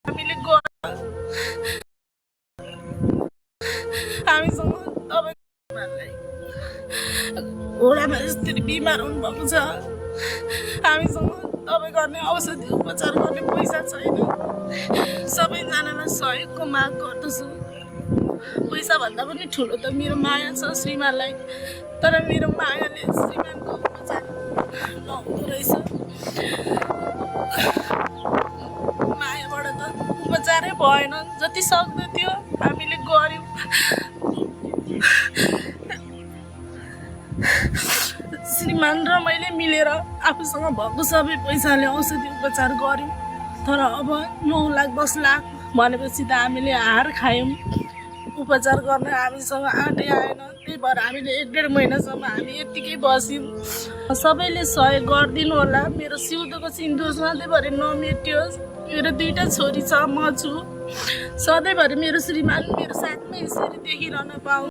हामीले हामीसँग तपाईँलाई घोडामा यसरी बिमार हुनुभएको छ। हामीसँग दबाई गर्ने औषधि उपचार गर्ने पैसा छैन। सबैजनालाई सहयोगको माग गर्दछु। पैसा भन्दा पनि ठुलो त मेरो माया छ श्रीमानलाई, तर मेरो मायाले श्रीमानको उपचार नहुँदो रहेछ। मायाबाट त उपचारै भएन। जति सक्दो थियो हामीले गऱ्यौँ। श्रीमान र मैले मिलेर आफूसँग भएको सबै पैसाले औषधि उपचार गऱ्यौँ। तर अब 9 लाख 10 लाख भनेपछि त हामीले हार खायौँ। उपचार गर्न हामीसँग आँटै आएन। त्यही भएर हामीले 1.5 महिनासम्म हामी यत्तिकै बस्यौँ। सबैले सहयोग गरिदिनु होला। मेरो सिउँदोको सिन्दुर सधैँभरि नमेटियोस्। मेरो 2टा छोरी छ, म छु। सधैँभरि मेरो श्रीमान मेरो साथमै यसरी देखिरहन पाऊँ।